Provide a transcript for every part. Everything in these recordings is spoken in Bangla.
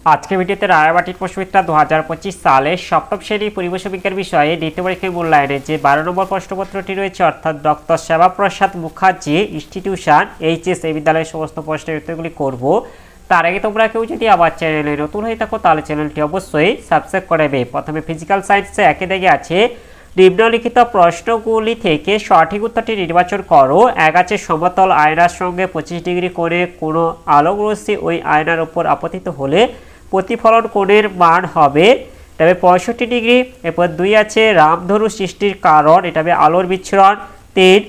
আজকে ভিডিওতে রায়বাটির প্রশ্নবিদ্যা 2025 সালে সপ্তম শ্রেণী পরিবেশ বিজ্ঞান বিষয়ে দ্বিতীয় পরীক্ষায় মূল্যায়নে যে 12 নম্বর প্রশ্নপত্রটি রয়েছে অর্থাৎ doctor Shyamaprasad Mukherjee institution HS এই বিদ্যালয়ের সমস্ত প্রশ্নের উত্তরগুলি করব। তার আগে তোমরা কেউ যদি আমার চ্যানেলে নতুন হয়ে থাকো তাহলে চ্যানেলটি অবশ্যই সাবস্ক্রাইব করে নেবে। প্রথমে ফিজিক্যাল সায়েন্সে একে দেখে আছে নিম্নলিখিত প্রশ্নগুলি থেকে সঠিক উত্তরটি নির্বাচন করো। এক আছে সমতল আয়নার সঙ্গে 25 ডিগ্রি কোণে কোনো আলোক রশ্মি ওই আয়নার উপর আপতিত হলে প্রতিফলন কোণের মান হবে তবে 65 ডিগ্রি। এরপর 2 আছে রামধনু সৃষ্টির কারণ, এটা হবে আলোর বিচ্ছুরণ। 3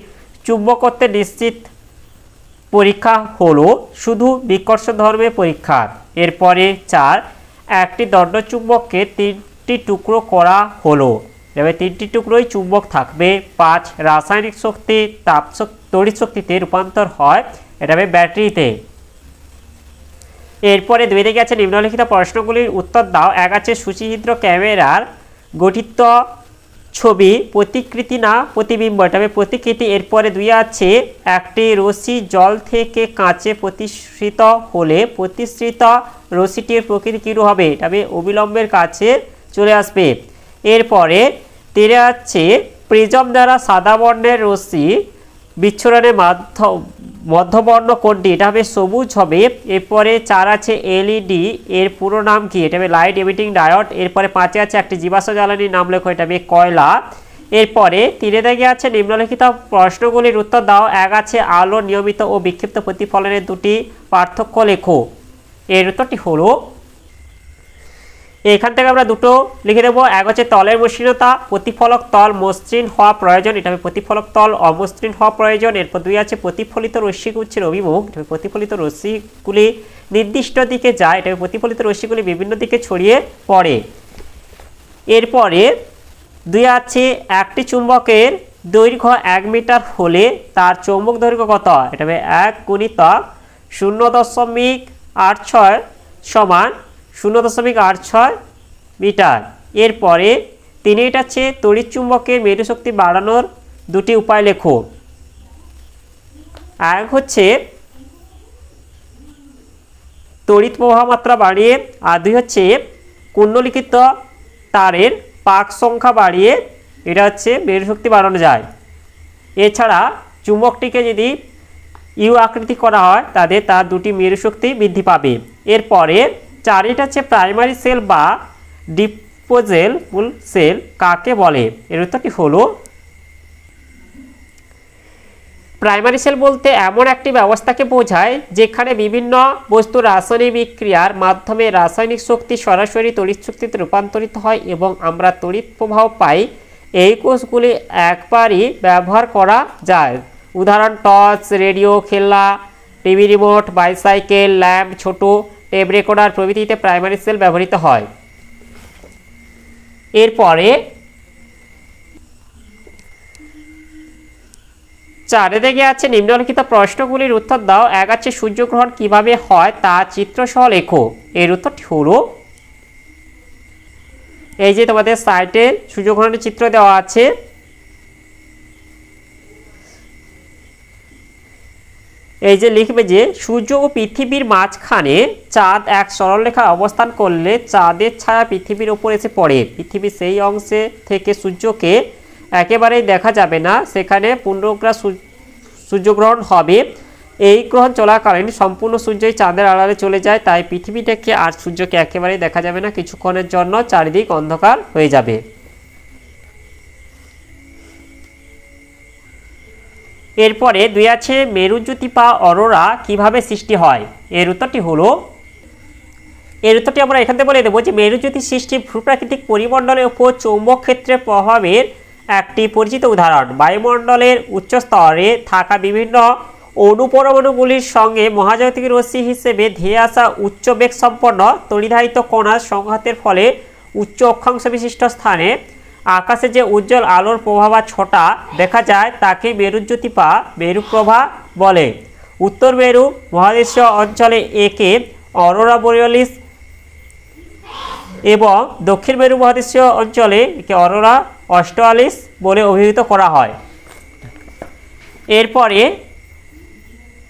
চুম্বকত্বের নিশ্চিত পরীক্ষা হলো শুধু বিকর্ষণ ধর্মের পরীক্ষা। এরপরে 4 একটি দণ্ডচুম্বককে 3টি টুকরো করা হলো, তবে 3টি টুকরোই চুম্বক থাকবে। 5 রাসায়নিক শক্তি তড়িৎ শক্তিতে রূপান্তর হয়, এটা হবে ব্যাটারিতে। এরপরে 2 দিকে আছে নিম্নলিখিত প্রশ্নগুলির উত্তর দাও। এক আছে সুচিত্র ক্যামেরার গঠিত ছবি প্রতিকৃতি না প্রতিবিম্ব, এটা হবে প্রতিকৃতি। এরপরে 2 আছে একটি রশ্মি জল থেকে কাঁচে প্রতিসৃত হলে প্রতিসৃত রশ্মিটির প্রকৃতি কীরূপ হবে, এটা হবে অবিলম্বের কাছে চলে আসবে। এরপরে 13 আছে প্রিজম দ্বারা সাদা বর্ণের রশ্মি বিচ্ছুরণের মধ্যবর্ণ কোনটি, এটা হবে সবুজ হবে। এরপরে 4 আছে এলইডি এর পুরো নাম কি, এটা হবে লাইট এমিটিং ডায়োড। এরপরে 5 আছে একটি জীবাশ্ম জ্বালানির নাম লেখো, এটা হবে কয়লা। এরপরে 3 দাগে আছে নিম্নলিখিত প্রশ্নগুলির উত্তর দাও। এক আছে আলো নিয়মিত ও বিক্ষিপ্ত প্রতিফলনের দুটি পার্থক্য লেখো। এর উত্তরটি হলো এখান থেকে আমরা দুটো লিখে দেবো। এক হচ্ছে তলের মসৃণতা, প্রতিফলক তল মসৃণ হওয়া প্রয়োজন, এটা হবে প্রতিফলক তল অমসৃণ হওয়া প্রয়োজন। এরপর 2 আছে প্রতিফলিত রশ্মিগুচ্ছের অভিমুখ, এটা হবে প্রতিফলিত রশ্মিগুলি নির্দিষ্ট দিকে যায়, এটা হবে প্রতিফলিত রশ্মিগুলি বিভিন্ন দিকে ছড়িয়ে পড়ে। এরপরে 2 আছে একটি চুম্বকের দৈর্ঘ্য 1 মিটার হলে তার চৌম্বক দৈর্ঘ্য কত, এটা হবে 1 গুণিতক 0.86 সমান 0.86 মিটার। এরপরে 3 আছে তড়িৎ চুম্বকের মেরু শক্তি বাড়ানোর দুটি উপায় লেখো। এক হচ্ছে তড়িৎ প্রবাহ মাত্রা বাড়িয়ে, আর 2 হচ্ছে কুণ্ডলিখিত তারের পাক সংখ্যা বাড়িয়ে, এটা হচ্ছে মেরু শক্তি বাড়ানো যায়। এছাড়া চুম্বকটিকে যদি ইউ আকৃতি করা হয় তার দুটি মেরু শক্তি বৃদ্ধি পাবে। এরপরে 4 আছে প্রাইমারি সেল বা ডিসপোজেবল সেল কাকে বলে, এর উত্তরটি হলো প্রাইমারি সেল বলতে এমন একটি ব্যবস্থাকে বোঝায় যেখানে বিভিন্ন বস্তুর রাসায়নিক বিক্রিয়ার মাধ্যমে রাসায়নিক শক্তি সরাসরি তড়িৎ শক্তিতে রূপান্তরিত হয় এবং আমরা তড়িৎ প্রবাহ পাই। এই কোষগুলি একবারই ব্যবহার করা যায়, উদাহরণ টর্চ, রেডিও, খেলনা, টিভি রিমোট, বাইসাইকেল, ল্যাম্প, ছোট টেপ রেকর্ডার প্রভৃতিতে প্রাইমারি সেল ব্যবহৃত হয়। এরপরে 4 দিকে আছে নিম্নলিখিত প্রশ্নগুলির উত্তর দাও। এক আছে সূর্যগ্রহণ কিভাবে হয় তা চিত্রসহ লেখো। এর উত্তরটি হলো এই যে তোমাদের সাইটে সূর্যগ্রহণের চিত্র দেওয়া আছে। এই যে লিখবে যে সূর্য ও পৃথিবীর মাঝখানে চাঁদ এক সরলরেখা অবস্থান করলে চাঁদের ছায়া পৃথিবীর উপর এসে পড়ে। পৃথিবীর সেই অংশে থেকে সূর্যকে একেবারেই দেখা যাবে না, সেখানে পূর্ণগ্রাস সূর্যগ্রহণ হবে। এই গ্রহণ চলাকালীন সম্পূর্ণ সূর্যই চাঁদের আড়ালে চলে যায়, তাই পৃথিবীটাকে আর সূর্যকে একেবারেই দেখা যাবে না, কিছুক্ষণের জন্য চারিদিক অন্ধকার হয়ে যাবে। এরপরে 2 আছে মেরুজ্যোতি বা অরোরা কিভাবে সৃষ্টি হয়। এর উত্তরটি আমরা এখান থেকে বলে দেবো যে মেরুজ্যোতি সৃষ্টি ভূপ্রাকৃতিক পরিমণ্ডলের উপর চৌম্বক ক্ষেত্রের প্রভাবের একটি পরিচিত উদাহরণ। বায়ুমণ্ডলের উচ্চ স্তরে থাকা বিভিন্ন অণুপরমাণুগুলির সঙ্গে মহাজাগতিক রশ্মি হিসেবে ধেয়ে আসা উচ্চ বেগ সম্পন্ন তড়িধায়িত কণার সংঘাতের ফলে উচ্চ অক্ষাংশ বিশিষ্ট স্থানে আকাশে যে উজ্জ্বল আলোর প্রভা বা ছটা দেখা যায় তাকে মেরুজ্যোতি বা মেরুপ্রভা বলে। উত্তর মেরু মহাদেশীয় অঞ্চলে একে অরোরা বোরিয়ালিস এবং দক্ষিণ মেরু মহাদেশীয় অঞ্চলে একে অরোরা অস্ট্রালিস বলে অভিহিত করা হয়। এরপরে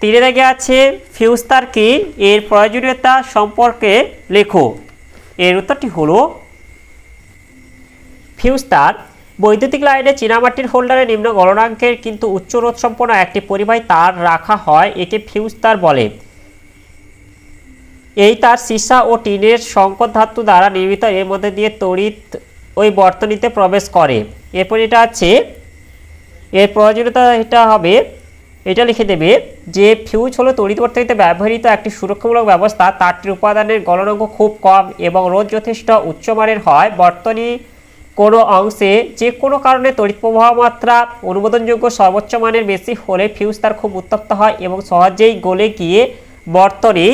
3 দাগে আছে ফিউজ তার কি, এর প্রয়োজনীয়তা সম্পর্কে লেখো। এর উত্তরটি হলো ফিউজ তার বৈদ্যুতিক লাইনে চীনামাটির হোল্ডারে নিম্ন গলনাঙ্কের কিন্তু উচ্চ রোধ সম্পন্ন একটি পরিবাহী তার রাখা হয়, একে ফিউজ তার বলে। এই তার সীসা ও টিনের সংকট ধাতু দ্বারা নির্মিত, এর মধ্যে দিয়ে তড়িৎ ওই বর্তনীতে প্রবেশ করে। এরপর এটা আছে এর প্রয়োজনীয়তা, এটা হবে, এটা লিখে দেবে যে ফিউজ হলো তড়িৎ বর্তনীতে ব্যবহৃত একটি সুরক্ষামূলক ব্যবস্থা। তারটির উপাদানের গলনাঙ্ক খুব কম এবং রোধ যথেষ্ট উচ্চমানের হয়। বর্তনী কোনো অংশে যে কোনো কারণে তড়িৎ প্রবাহ মাত্রা অনুমোদনযোগ্য সর্বোচ্চ মানের বেশি হলে ফিউজ তার খুব উত্তপ্ত হয় এবং সহজেই গলে গিয়ে বর্তনী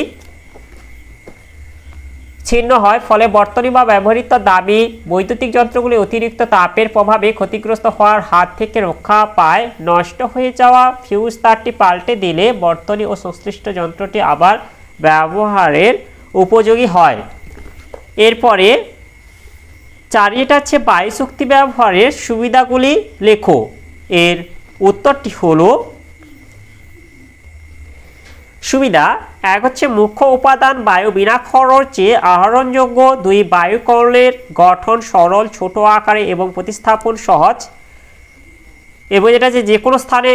ছিন্ন হয়। ফলে বর্তনী বা ব্যবহৃত দামি বৈদ্যুতিক যন্ত্রগুলি অতিরিক্ত তাপের প্রভাবে ক্ষতিগ্রস্ত হওয়ার হাত থেকে রক্ষা পায়। নষ্ট হয়ে যাওয়া ফিউজ তারটি পাল্টে দিলে বর্তনী ও সংশ্লিষ্ট যন্ত্রটি আবার ব্যবহারের উপযোগী হয়। এরপরে 4 এটা হচ্ছে বায়ু শক্তি ব্যবহারের সুবিধাগুলি লেখো। এর উত্তরটি হলো সুবিধা 1 হচ্ছে মুখ্য উপাদান বায়ু বিনা খরচে আহরণযোগ্য। 2 বায়ু কলের গঠন সরল, ছোট আকারে এবং প্রতিস্থাপন সহজ। এবং এটা যে কোনো স্থানে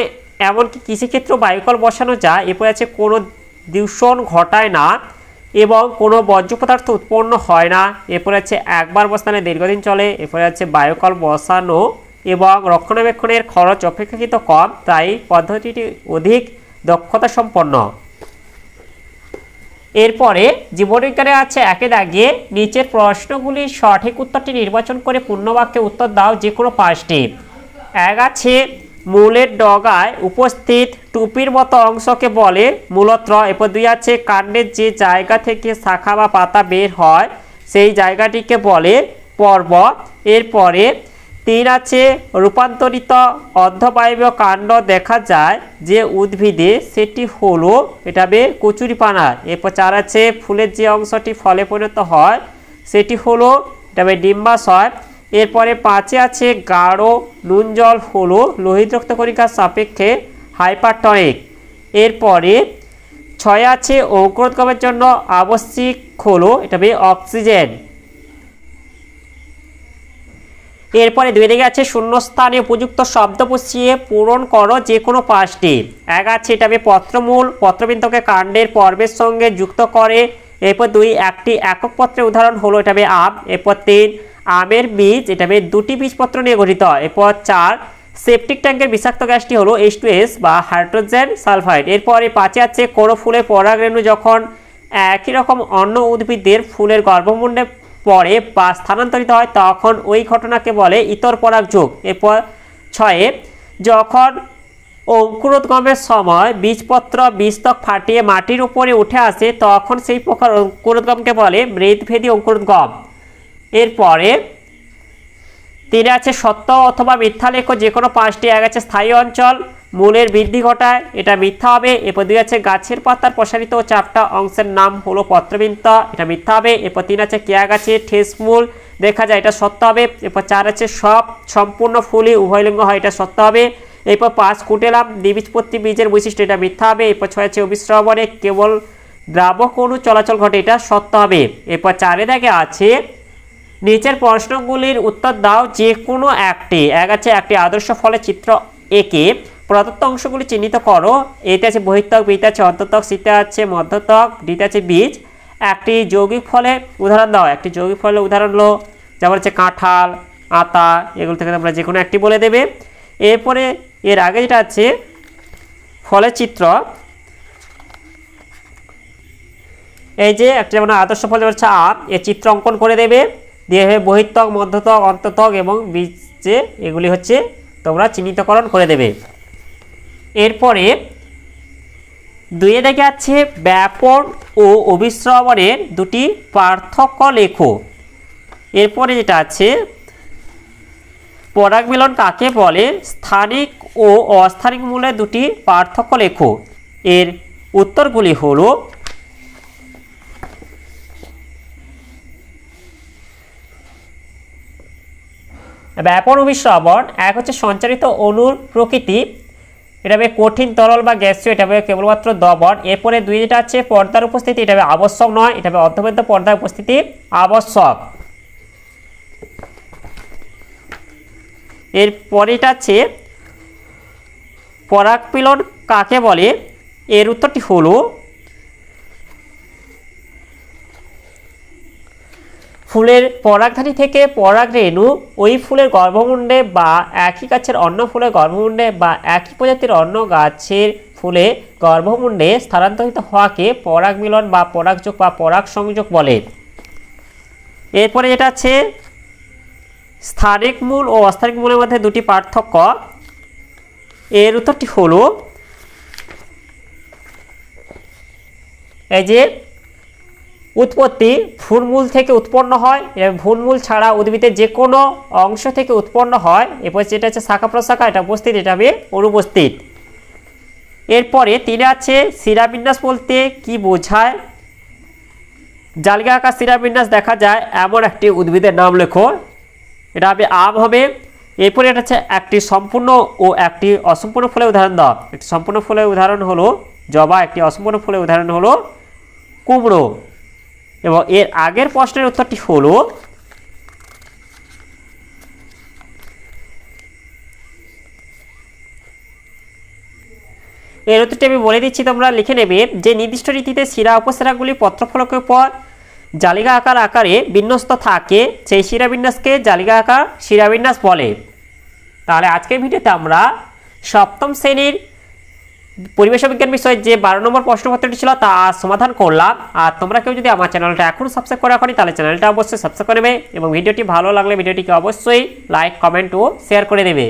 এমনকি কৃষিক্ষেত্রেও বায়ুকল বসানো যায়। এরপরে আছে কোনো দূষণ ঘটায় না এবং কোনো বর্জ্য পদার্থ উৎপন্ন হয় না। এরপরে আছে একবার বসানো দীর্ঘদিন চলে। এরপরে আছে বায়ুকল বসানো এবং রক্ষণাবেক্ষণের খরচ অপেক্ষাকৃত কম, তাই পদ্ধতিটি অধিক দক্ষতা সম্পন্ন। এরপরে জীববিজ্ঞানে আছে 1 দাগে নিচের প্রশ্নগুলির সঠিক উত্তরটি নির্বাচন করে পূর্ণবাক্যে উত্তর দাও যে কোনো 5টি। 1 আছে মূলের ডগায় উপস্থিত টুপির মতো অংশকে বলে মূলত্র। এরপর 2 আছে কাণ্ডের যে জায়গা থেকে শাখা বা পাতা বের হয় সেই জায়গাটিকে বলে পর্ব। এরপরে 3 আছে রূপান্তরিত অর্ধবায়বীয় কাণ্ড দেখা যায় যে উদ্ভিদে, সেটি হলো এটা কচুরিপানা। এরপর 4 আছে ফুলের যে অংশটি ফলে পরিণত হয় সেটি হলো এটা ডিম্বাশয়। এরপরে 5 আছে গাঢ় নুন জল হলো লোহিত রক্তকণিকার সাপেক্ষে হাইপারটনিক। এরপরে 6 আছে অঙ্কুরোদ্গমের জন্য আবশ্যিক হলো এটা অক্সিজেন। এরপরে 2 দিকে আছে শূন্যস্থানে উপযুক্ত শব্দ বসিয়ে পূরণ করো যে কোনো 5টি। 1 আছে এটা পত্রমূল, পত্রবিন্দুকে কাণ্ডের পর্বের সঙ্গে যুক্ত করে। এরপর 2 একটি একক পত্রের উদাহরণ হলো এটা আম। এরপর 3 আমের বীজ এটা 2টি বীজপত্র নিয়ে গঠিত। এরপর 4 সেপটিক ট্যাঙ্কের বিষাক্ত গ্যাসটি হলো H2S বা হাইড্রোজেন সালফাইড। এরপরে 5 আছে কোনো ফুলের পরাগরেণু যখন একই রকম অন্য উদ্ভিদের ফুলের গর্ভমুণ্ডে পরে বা স্থানান্তরিত হয় তখন ওই ঘটনাকে বলে ইতর পরাগযোগ। এরপর 6 যখন অঙ্কুরোদ্গমের সময় বীজপত্র বীজতক ফাটিয়ে মাটির উপরে উঠে আসে তখন সেই প্রকার অঙ্কুরোদ্গমকে বলে মৃদভেদী অঙ্কুরোদ্গম। এরপরে 3 আছে সত্য অথবা মিথ্যা লেখো যে কোনো 5টি। 1 আছে স্থায়ী অঞ্চল মূলের বৃদ্ধি ঘটায়, এটা মিথ্যা হবে। এরপর 2 আছে গাছের পাতার প্রসারিত ও চাপটা অংশের নাম হলো পত্রবৃন্ত, এটা মিথ্যা হবে। এরপর 3 আছে কেয়া গাছে ঠেস মূল দেখা যায়, এটা সত্য হবে। এরপর 4 আছে সব সম্পূর্ণ ফুলই উভয়লিঙ্গ হয়, এটা সত্য হবে। এরপর 5 কুটেলাম দ্বিবীজপত্রী বীজের বৈশিষ্ট্য, এটা মিথ্যা হবে। এরপর 6 আছে অবিশ্রাবণে কেবল দ্রাবক অণু চলাচল ঘটে, এটা সত্য হবে। এরপর 4 দাগে আছে নিচের প্রশ্নগুলির উত্তর দাও যে কোনো একটি। 1 আছে একটি আদর্শ ফলের চিত্র এঁকে প্রদত্ত অংশগুলি চিহ্নিত করো। এতে আছে বহিঃত্বক, বিতে আছে অন্তঃত্বক, সিতে আছে মধ্যত্বক, ডিতে আছে বীজ। একটি যৌগিক ফলের উদাহরণ দাও। একটি যৌগিক ফলের উদাহরণ হলো যেমন হচ্ছে কাঁঠাল, আতা, এগুলো থেকে তোমরা যে কোনো একটি বলে দেবে। এরপরে এর আগে যেটা আছে ফলের চিত্র, এই যে একটা যেমন আদর্শ ফল হচ্ছে আম, এর চিত্র অঙ্কন করে দেবে, দিয়ে বহিঃত্বক, মধ্যত্বক, অন্তঃত্বক এবং বীজ, যে এগুলি হচ্ছে তোমরা চিহ্নিতকরণ করে দেবে। এরপরে 2 দেখে আছে ব্যাপন ও অভিস্রবণের 2টি পার্থক্য লেখো। এরপরে যেটা আছে পরাগ মিলন কাকে বলে, স্থানিক ও অস্থানিক মূলের 2টি পার্থক্য লেখো। এর উত্তরগুলি হলো ব্যাপন অভিস্রবণ 1 হচ্ছে সঞ্চারিত অণুর প্রকৃতি, এটা হবে কঠিন তরল বা গ্যাসীয়, এটা হবে কেবলমাত্র দ্রবণ। এরপরে 2 যেটা আছে পর্দার উপস্থিতি, এটা হবে আবশ্যক নয়, এটা হবে অর্ধবেদ্য পর্দার উপস্থিতি আবশ্যক। এরপরে এটা আছে পরাগপিলন কাকে বলে, এর উত্তরটি হলো ফুলের পরাগধানী থেকে পরাগ রেণু ওই ফুলের গর্ভমুণ্ডে বা একই গাছের অন্য ফুলের গর্ভমুণ্ডে বা একই প্রজাতির অন্য গাছের ফুলে গর্ভমুণ্ডে স্থানান্তরিত হওয়াকে পরাগ মিলন বা পরাগযোগ বা পরাগ সংযোগ বলে। এরপরে যেটা আছে স্থানিক মূল ও অস্থানিক মূলের মধ্যে দুটি পার্থক্য, এর উত্তরটি হলো এই যে উৎপত্তি ভ্রূণমূল থেকে উৎপন্ন হয়, ভ্রূণমূল ছাড়া উদ্ভিদের যে কোনো অংশ থেকে উৎপন্ন হয়। এরপর যেটা আছে শাখা প্রশাখা, এটা উপস্থিত, এটা হবে অনুপস্থিত। এরপরে 3 আছে শিরাবিন্যাস বলতে কি বোঝায়, জালিকা আকার শিরাবিন্যাস দেখা যায় এমন একটি উদ্ভিদের নাম লেখো, এটা হবে আম হবে। এরপরে এটা হচ্ছে একটি সম্পূর্ণ ও একটি অসম্পূর্ণ ফুলের উদাহরণ দাও। একটি সম্পূর্ণ ফুলের উদাহরণ হলো জবা, একটি অসম্পূর্ণ ফুলের উদাহরণ হলো কুমড়ো। এবং এর আগের প্রশ্নের উত্তরটি হলো এর উত্তরটি আমি বলে দিচ্ছি, তোমরা লিখে নেবে যে নির্দিষ্ট রীতিতে শিরা উপশিরাগুলি পত্রফলকের উপর জালিকা আকারে বিন্যস্ত থাকে, সেই শিরাবিন্যাসকে জালিকা আকার শিরাবিন্যাস বলে। তাহলে আজকের ভিডিওতে আমরা সপ্তম শ্রেণীর পরিবেশ বিজ্ঞান বিষয়ে যে 12 নম্বর প্রশ্নপত্রটি ছিল তা সমাধান করলাম। আর তোমরা কেউ যদি আমার চ্যানেলটা এখন সাবস্ক্রাইব করে রাখনি তাহলে চ্যানেলটা অবশ্যই সাবস্ক্রাইব করে নেবে এবং ভিডিওটি ভালো লাগলে ভিডিওটিকে অবশ্যই লাইক, কমেন্ট ও শেয়ার করে দেবে।